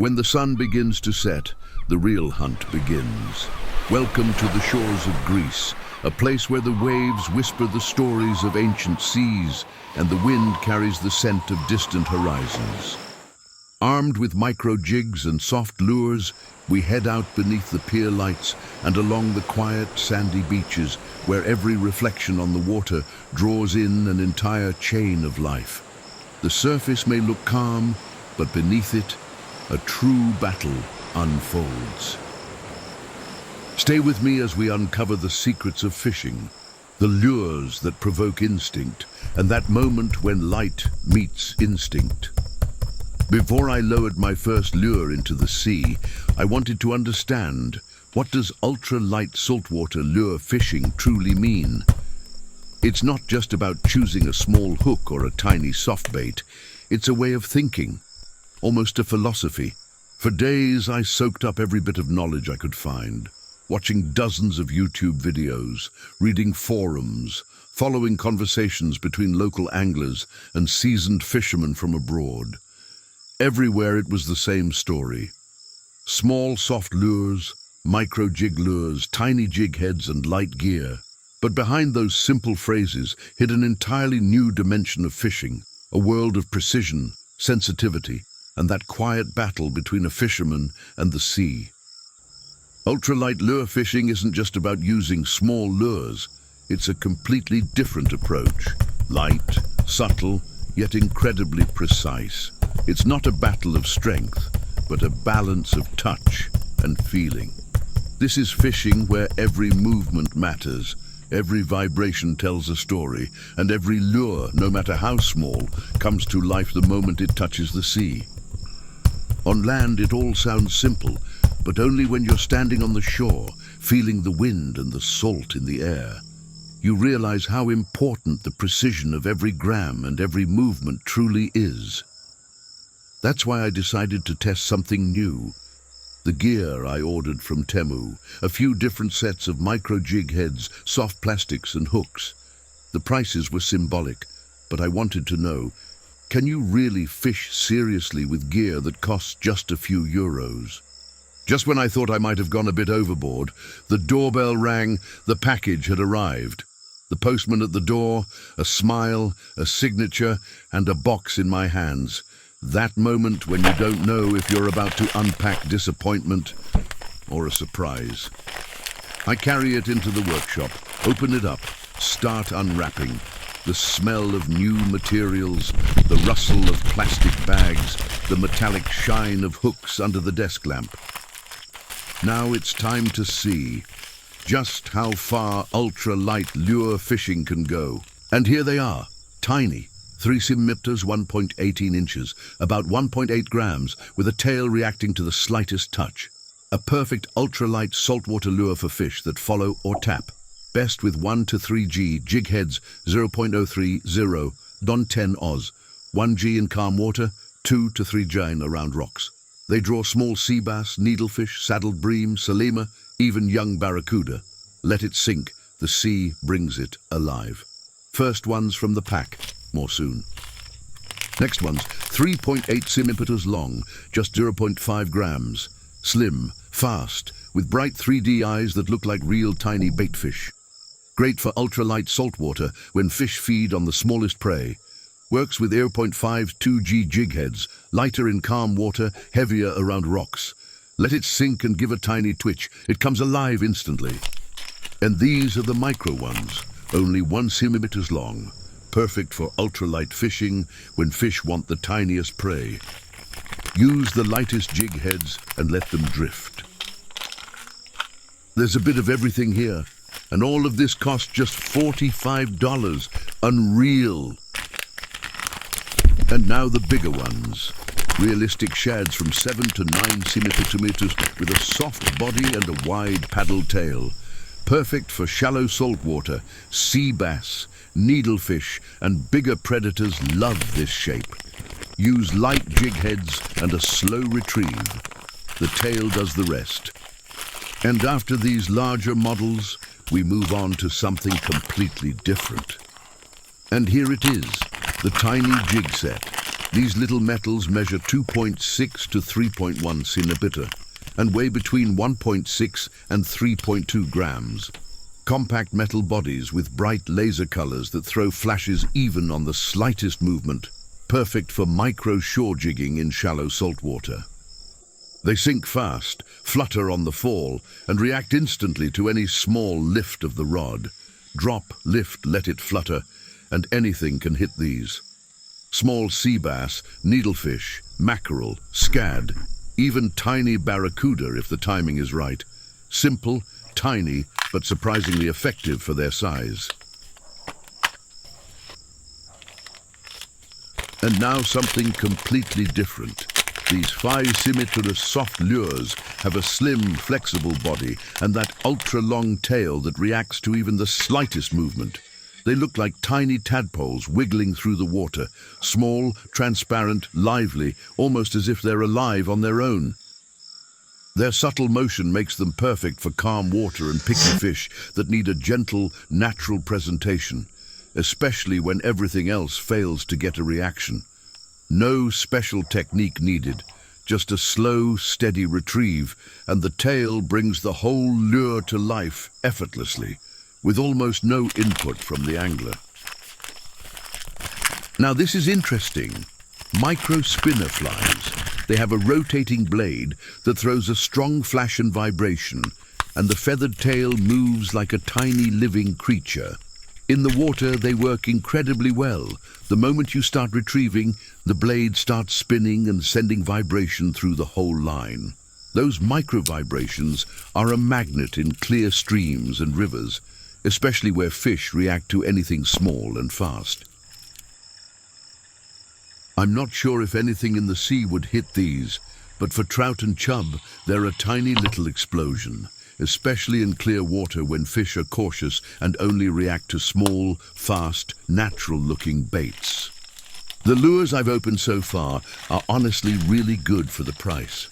When the sun begins to set, the real hunt begins. Welcome to the shores of Greece, a place where the waves whisper the stories of ancient seas and the wind carries the scent of distant horizons. Armed with micro jigs and soft lures, we head out beneath the pier lights and along the quiet, sandy beaches where every reflection on the water draws in an entire chain of life. The surface may look calm, but beneath it, a true battle unfolds. Stay with me as we uncover the secrets of fishing, the lures that provoke instinct, and that moment when light meets instinct. Before I lowered my first lure into the sea, I wanted to understand, what does ultra-light saltwater lure fishing truly mean? It's not just about choosing a small hook or a tiny soft bait. It's a way of thinking, almost a philosophy. For days, I soaked up every bit of knowledge I could find, watching dozens of YouTube videos, reading forums, following conversations between local anglers and seasoned fishermen from abroad. Everywhere it was the same story. Small, soft lures, micro jig lures, tiny jig heads and light gear. But behind those simple phrases hid an entirely new dimension of fishing, a world of precision, sensitivity, and that quiet battle between a fisherman and the sea. Ultralight lure fishing isn't just about using small lures. It's a completely different approach. Light, subtle, yet incredibly precise. It's not a battle of strength, but a balance of touch and feeling. This is fishing where every movement matters, every vibration tells a story, and every lure, no matter how small, comes to life the moment it touches the sea. On land, it all sounds simple, but only when you're standing on the shore, feeling the wind and the salt in the air. You realize how important the precision of every gram and every movement truly is. That's why I decided to test something new. The gear I ordered from Temu, a few different sets of micro jig heads, soft plastics and hooks. The prices were symbolic, but I wanted to know, can you really fish seriously with gear that costs just a few euros? Just when I thought I might have gone a bit overboard, the doorbell rang, the package had arrived. The postman at the door, a smile, a signature, and a box in my hands. That moment when you don't know if you're about to unpack disappointment or a surprise. I carry it into the workshop, open it up, start unwrapping. The smell of new materials, the rustle of plastic bags, the metallic shine of hooks under the desk lamp. Now it's time to see just how far ultra-light lure fishing can go. And here they are, tiny. 3 centimeters, 1.18 inches, about 1.8 grams, with a tail reacting to the slightest touch. A perfect ultralight saltwater lure for fish that follow or tap. Best with 1 to 3G, jig heads 0.030, Don 10 Oz, 1G in calm water, 2 to 3G around rocks. They draw small sea bass, needlefish, saddled bream, salima, even young barracuda. Let it sink, the sea brings it alive. First ones from the pack. More soon. Next one's 3.8 centimeters long, just 0.5 grams. Slim, fast, with bright 3D eyes that look like real tiny baitfish. Great for ultralight saltwater when fish feed on the smallest prey. Works with 0.5 2G jig heads, lighter in calm water, heavier around rocks. Let it sink and give a tiny twitch. It comes alive instantly. And these are the micro ones, only 1 centimeters long. Perfect for ultralight fishing when fish want the tiniest prey. Use the lightest jig heads and let them drift. There's a bit of everything here, and all of this costs just $45. Unreal. And now the bigger ones. Realistic shads from 7 to 9 centimeters with a soft body and a wide paddle tail. Perfect for shallow saltwater, sea bass, needlefish, and bigger predators love this shape. Use light jig heads and a slow retrieve. The tail does the rest. And after these larger models, we move on to something completely different. And here it is, the tiny jig set. These little metals measure 2.6 to 3.1 centimeter and weigh between 1.6 and 3.2 grams. Compact metal bodies with bright laser colors that throw flashes even on the slightest movement, perfect for micro shore jigging in shallow saltwater. They sink fast, flutter on the fall, and react instantly to any small lift of the rod. Drop, lift, let it flutter, and anything can hit these. Small sea bass, needlefish, mackerel, scad, even tiny barracuda if the timing is right. Simple, tiny, but surprisingly effective for their size. And now something completely different. These 5-centimeter soft lures have a slim, flexible body and that ultra-long tail that reacts to even the slightest movement. They look like tiny tadpoles wiggling through the water, small, transparent, lively, almost as if they're alive on their own. Their subtle motion makes them perfect for calm water and picky fish that need a gentle, natural presentation, especially when everything else fails to get a reaction. No special technique needed, just a slow, steady retrieve, and the tail brings the whole lure to life effortlessly, with almost no input from the angler. Now this is interesting. Micro spinner flies. They have a rotating blade that throws a strong flash and vibration, and the feathered tail moves like a tiny living creature. In the water, they work incredibly well. The moment you start retrieving, the blade starts spinning and sending vibration through the whole line. Those micro vibrations are a magnet in clear streams and rivers, especially where fish react to anything small and fast. I'm not sure if anything in the sea would hit these, but for trout and chub, they're a tiny little explosion, especially in clear water when fish are cautious and only react to small, fast, natural-looking baits. The lures I've opened so far are honestly really good for the price.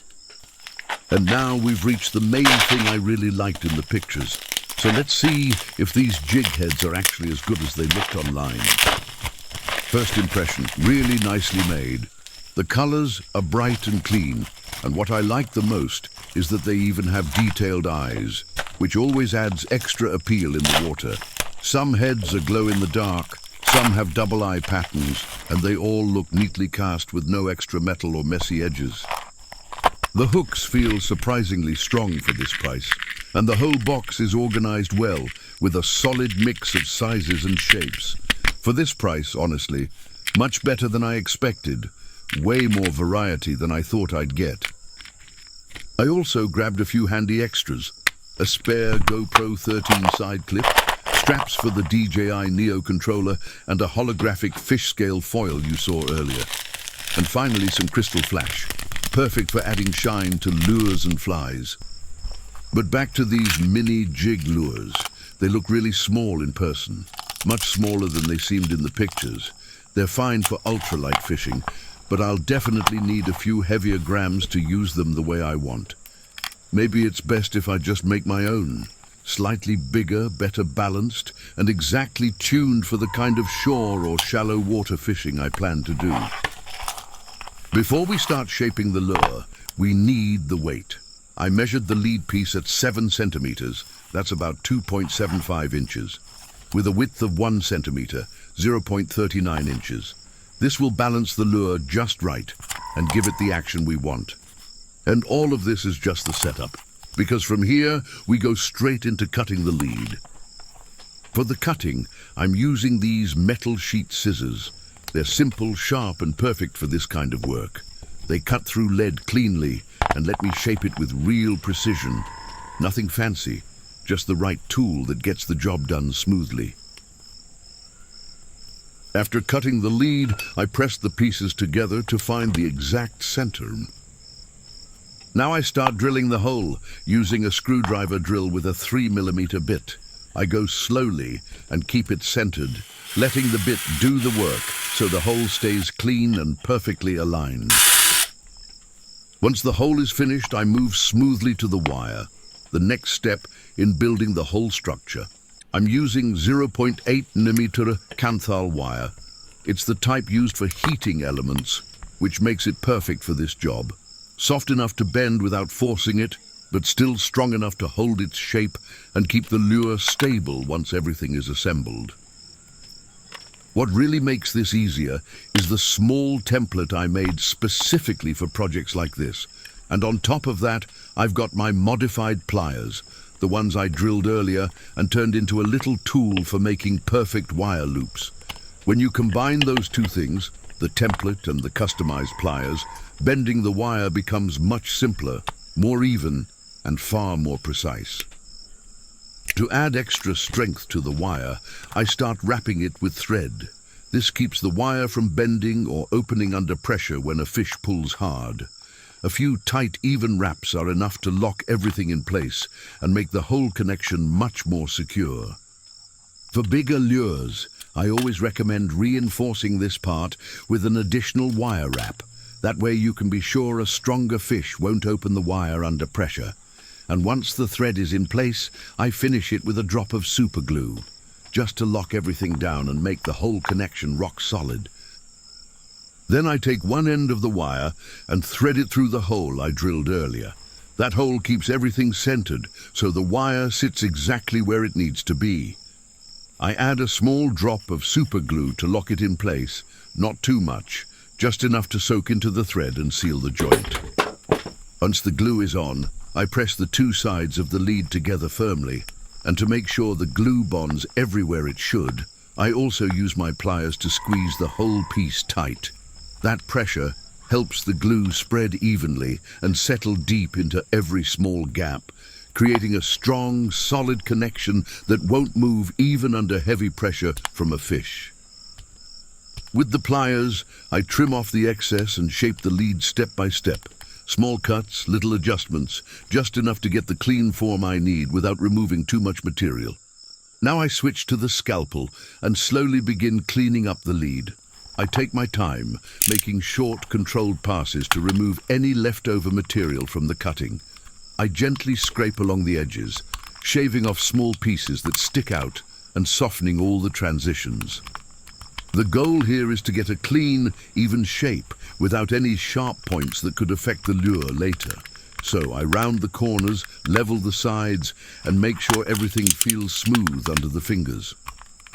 And now we've reached the main thing I really liked in the pictures. So let's see if these jig heads are actually as good as they looked online. First impression, really nicely made. The colors are bright and clean, and what I like the most is that they even have detailed eyes, which always adds extra appeal in the water. Some heads are glow in the dark, some have double eye patterns, and they all look neatly cast with no extra metal or messy edges. The hooks feel surprisingly strong for this price, and the whole box is organized well, with a solid mix of sizes and shapes. For this price, honestly, much better than I expected. Way more variety than I thought I'd get. I also grabbed a few handy extras. A spare GoPro 13 side clip, straps for the DJI Neo controller, and a holographic fish scale foil you saw earlier. And finally some crystal flash, perfect for adding shine to lures and flies. But back to these mini jig lures. They look really small in person, much smaller than they seemed in the pictures. They're fine for ultralight fishing, but I'll definitely need a few heavier grams to use them the way I want. Maybe it's best if I just make my own. Slightly bigger, better balanced, and exactly tuned for the kind of shore or shallow water fishing I plan to do. Before we start shaping the lure, we need the weight. I measured the lead piece at 7 centimeters, that's about 2.75 inches, with a width of 1 centimeter, 0.39 inches. This will balance the lure just right and give it the action we want. And all of this is just the setup, because from here we go straight into cutting the lead. For the cutting, I'm using these metal sheet scissors. They're simple, sharp, and perfect for this kind of work. They cut through lead cleanly and let me shape it with real precision. Nothing fancy, just the right tool that gets the job done smoothly. After cutting the lead, I pressed the pieces together to find the exact center. Now I start drilling the hole, using a screwdriver drill with a 3mm bit. I go slowly and keep it centered, letting the bit do the work so the hole stays clean and perfectly aligned. Once the hole is finished, I move smoothly to the wire, the next step in building the whole structure. I'm using 0.8mm Kanthal wire. It's the type used for heating elements, which makes it perfect for this job. Soft enough to bend without forcing it, but still strong enough to hold its shape and keep the lure stable once everything is assembled. What really makes this easier is the small template I made specifically for projects like this. And on top of that, I've got my modified pliers, the ones I drilled earlier and turned into a little tool for making perfect wire loops. When you combine those two things, the template and the customized pliers, bending the wire becomes much simpler, more even, and far more precise. To add extra strength to the wire, I start wrapping it with thread. This keeps the wire from bending or opening under pressure when a fish pulls hard. A few tight, even wraps are enough to lock everything in place and make the whole connection much more secure. For bigger lures, I always recommend reinforcing this part with an additional wire wrap. That way you can be sure a stronger fish won't open the wire under pressure. And once the thread is in place, I finish it with a drop of super glue, just to lock everything down and make the whole connection rock solid. Then I take one end of the wire and thread it through the hole I drilled earlier. That hole keeps everything centered, so the wire sits exactly where it needs to be. I add a small drop of super glue to lock it in place, not too much, just enough to soak into the thread and seal the joint. Once the glue is on, I press the two sides of the lead together firmly, and to make sure the glue bonds everywhere it should, I also use my pliers to squeeze the whole piece tight. That pressure helps the glue spread evenly and settle deep into every small gap, creating a strong, solid connection that won't move even under heavy pressure from a fish. With the pliers, I trim off the excess and shape the lead step by step. Small cuts, little adjustments, just enough to get the clean form I need without removing too much material. Now I switch to the scalpel and slowly begin cleaning up the lead. I take my time, making short, controlled passes to remove any leftover material from the cutting. I gently scrape along the edges, shaving off small pieces that stick out and softening all the transitions. The goal here is to get a clean, even shape without any sharp points that could affect the lure later. So I round the corners, level the sides, and make sure everything feels smooth under the fingers.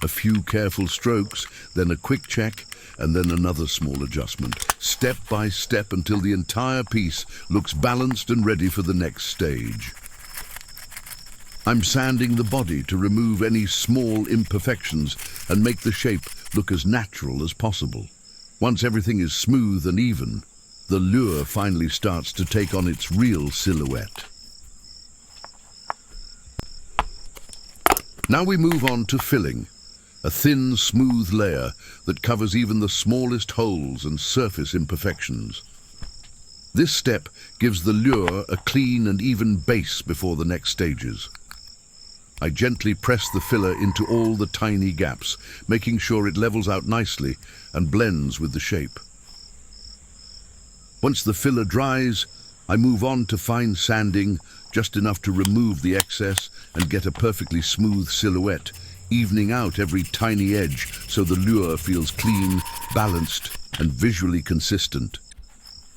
A few careful strokes, then a quick check, and then another small adjustment, step by step until the entire piece looks balanced and ready for the next stage. I'm sanding the body to remove any small imperfections and make the shape look as natural as possible. Once everything is smooth and even, the lure finally starts to take on its real silhouette. Now we move on to filling. A thin, smooth layer that covers even the smallest holes and surface imperfections. This step gives the lure a clean and even base before the next stages. I gently press the filler into all the tiny gaps, making sure it levels out nicely and blends with the shape. Once the filler dries, I move on to fine sanding, just enough to remove the excess and get a perfectly smooth silhouette, evening out every tiny edge so the lure feels clean, balanced, and visually consistent.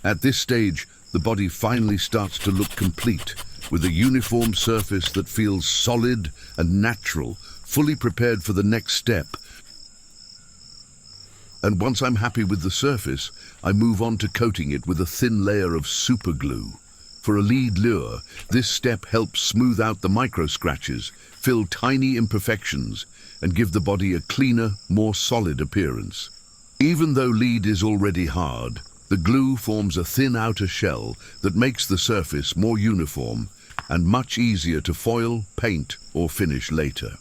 At this stage, the body finally starts to look complete, with a uniform surface that feels solid and natural, fully prepared for the next step. And once I'm happy with the surface, I move on to coating it with a thin layer of super glue. For a lead lure, this step helps smooth out the micro scratches, fill tiny imperfections, and give the body a cleaner, more solid appearance. Even though lead is already hard, the glue forms a thin outer shell that makes the surface more uniform and much easier to foil, paint, or finish later.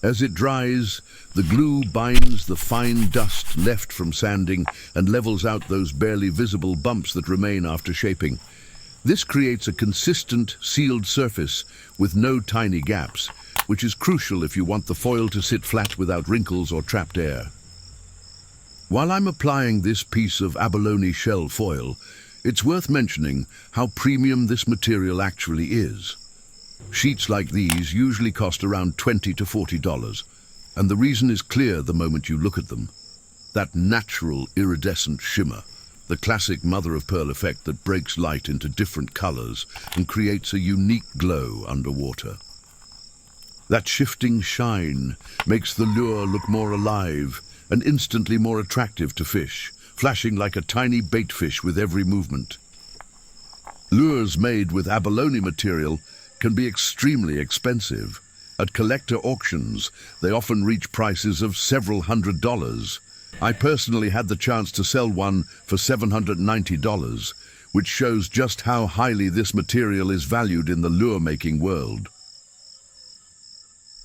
As it dries, the glue binds the fine dust left from sanding and levels out those barely visible bumps that remain after shaping. This creates a consistent, sealed surface with no tiny gaps, which is crucial if you want the foil to sit flat without wrinkles or trapped air. While I'm applying this piece of abalone shell foil, it's worth mentioning how premium this material actually is. Sheets like these usually cost around $20 to $40, and the reason is clear the moment you look at them. That natural iridescent shimmer, the classic mother-of-pearl effect that breaks light into different colors and creates a unique glow underwater. That shifting shine makes the lure look more alive and instantly more attractive to fish, flashing like a tiny bait fish with every movement. Lures made with abalone material can be extremely expensive. At collector auctions, they often reach prices of several $100s. I personally had the chance to sell one for $790, which shows just how highly this material is valued in the lure-making world.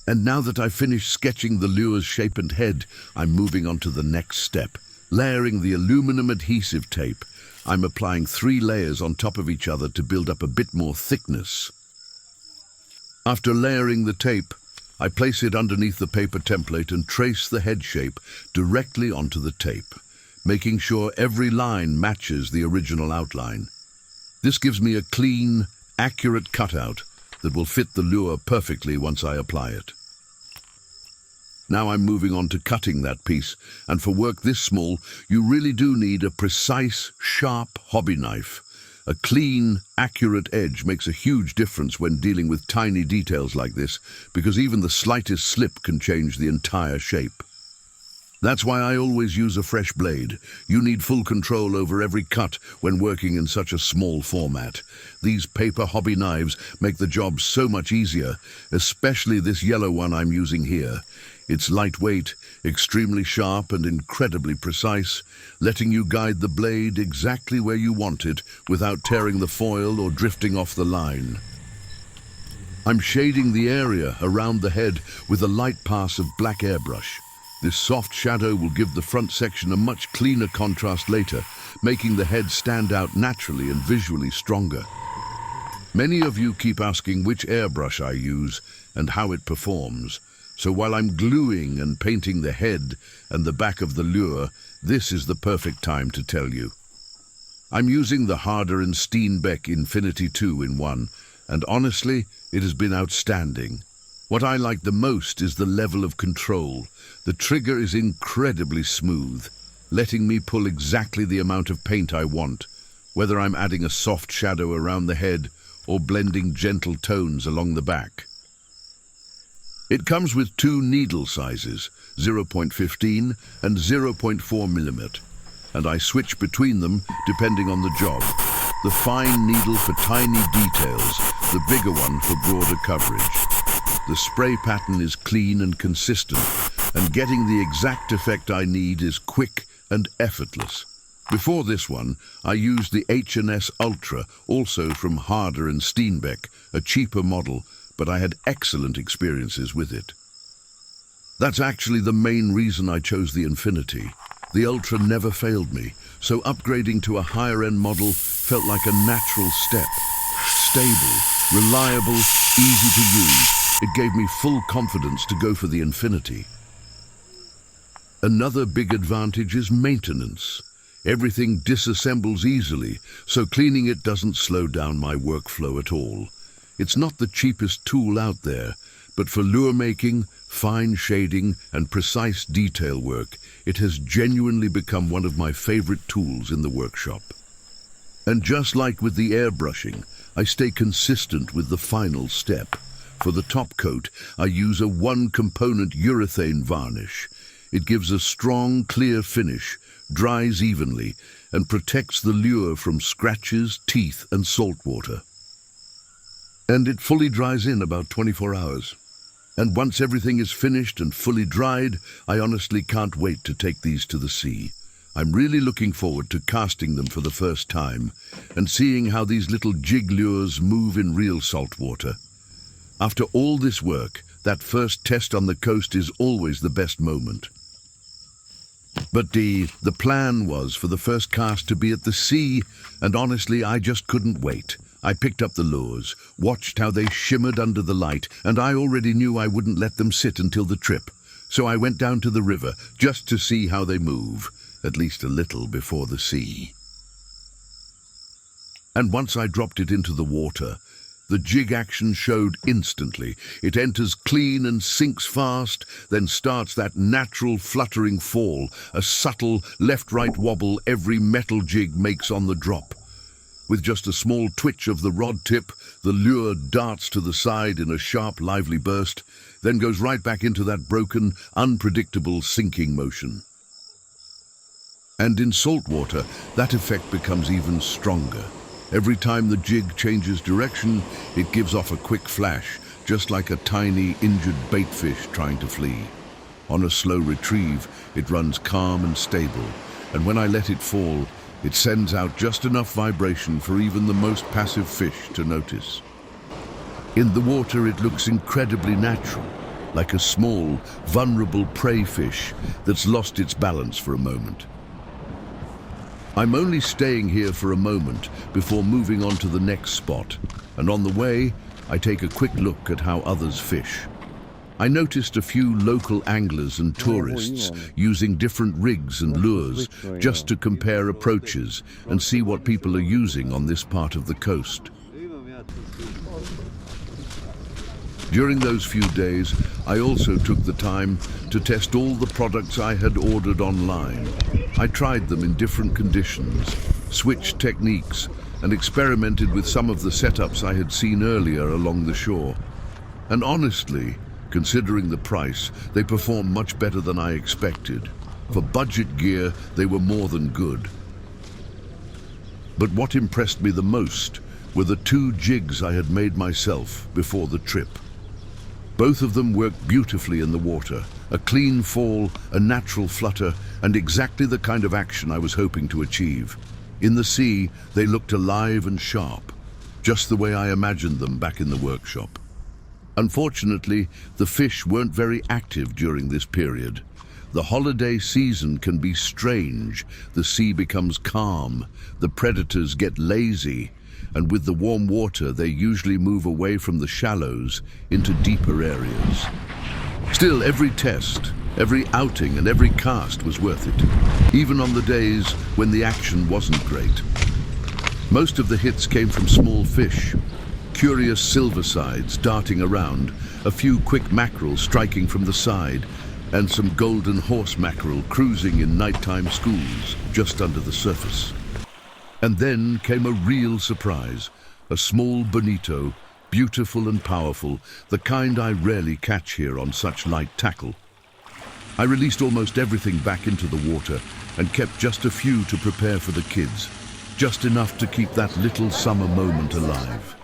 And now that I've finished sketching the lure's shape and head, I'm moving on to the next step. Layering the aluminum adhesive tape, I'm applying 3 layers on top of each other to build up a bit more thickness. After layering the tape, I place it underneath the paper template and trace the head shape directly onto the tape, making sure every line matches the original outline. This gives me a clean, accurate cutout that will fit the lure perfectly once I apply it. Now I'm moving on to cutting that piece, and for work this small, you really do need a precise, sharp hobby knife. A clean, accurate edge makes a huge difference when dealing with tiny details like this, because even the slightest slip can change the entire shape. That's why I always use a fresh blade. You need full control over every cut when working in such a small format. These paper hobby knives make the job so much easier, especially this yellow one I'm using here. It's lightweight, extremely sharp and incredibly precise, letting you guide the blade exactly where you want it without tearing the foil or drifting off the line. I'm shading the area around the head with a light pass of black airbrush. This soft shadow will give the front section a much cleaner contrast later, making the head stand out naturally and visually stronger. Many of you keep asking which airbrush I use and how it performs. So while I'm gluing and painting the head and the back of the lure, this is the perfect time to tell you. I'm using the Harder & Steenbeck Infinity 2-in-1, and honestly, it has been outstanding. What I like the most is the level of control. The trigger is incredibly smooth, letting me pull exactly the amount of paint I want, whether I'm adding a soft shadow around the head or blending gentle tones along the back. It comes with 2 needle sizes, 0.15 and 0.4mm, and I switch between them depending on the job. The fine needle for tiny details, the bigger one for broader coverage. The spray pattern is clean and consistent, and getting the exact effect I need is quick and effortless. Before this one, I used the H&S Ultra, also from Harder & Steenbeck, a cheaper model, but I had excellent experiences with it. That's actually the main reason I chose the Infinity. The Ultra never failed me, so upgrading to a higher-end model felt like a natural step. Stable, reliable, easy to use. It gave me full confidence to go for the Infinity. Another big advantage is maintenance. Everything disassembles easily, so cleaning it doesn't slow down my workflow at all. It's not the cheapest tool out there, but for lure making, fine shading, and precise detail work, it has genuinely become one of my favorite tools in the workshop. And just like with the airbrushing, I stay consistent with the final step. For the top coat, I use a 1-component urethane varnish. It gives a strong, clear finish, dries evenly, and protects the lure from scratches, teeth, and salt water. And it fully dries in about 24 hours. And once everything is finished and fully dried, I honestly can't wait to take these to the sea. I'm really looking forward to casting them for the first time and seeing how these little jig lures move in real salt water. After all this work, that first test on the coast is always the best moment. But the plan was for the first cast to be at the sea, and honestly, I just couldn't wait. I picked up the lures, watched how they shimmered under the light, and I already knew I wouldn't let them sit until the trip. So I went down to the river just to see how they move, at least a little before the sea. And once I dropped it into the water, The jig action showed instantly. It enters clean and sinks fast, then starts that natural fluttering fall, a subtle left-right wobble every metal jig makes on the drop. With just a small twitch of the rod tip, the lure darts to the side in a sharp, lively burst, then goes right back into that broken, unpredictable sinking motion. And in salt water, that effect becomes even stronger. Every time the jig changes direction, it gives off a quick flash, just like a tiny, injured baitfish trying to flee. On a slow retrieve, it runs calm and stable, and when I let it fall, it sends out just enough vibration for even the most passive fish to notice. In the water, it looks incredibly natural, like a small, vulnerable prey fish that's lost its balance for a moment. I'm only staying here for a moment before moving on to the next spot, and on the way, I take a quick look at how others fish. I noticed a few local anglers and tourists using different rigs and lures just to compare approaches and see what people are using on this part of the coast. During those few days, I also took the time to test all the products I had ordered online. I tried them in different conditions, switched techniques, and experimented with some of the setups I had seen earlier along the shore. And honestly, considering the price, they performed much better than I expected. For budget gear, they were more than good. But what impressed me the most were the 2 jigs I had made myself before the trip. Both of them worked beautifully in the water, a clean fall, a natural flutter, and exactly the kind of action I was hoping to achieve. In the sea, they looked alive and sharp, just the way I imagined them back in the workshop. Unfortunately, the fish weren't very active during this period. The holiday season can be strange. The sea becomes calm, the predators get lazy, and with the warm water, they usually move away from the shallows into deeper areas. Still, every test, every outing, and every cast was worth it, even on the days when the action wasn't great. Most of the hits came from small fish, curious silversides darting around, a few quick mackerel striking from the side, and some golden horse mackerel cruising in nighttime schools just under the surface. And then came a real surprise, a small bonito, beautiful and powerful, the kind I rarely catch here on such light tackle. I released almost everything back into the water and kept just a few to prepare for the kids, just enough to keep that little summer moment alive.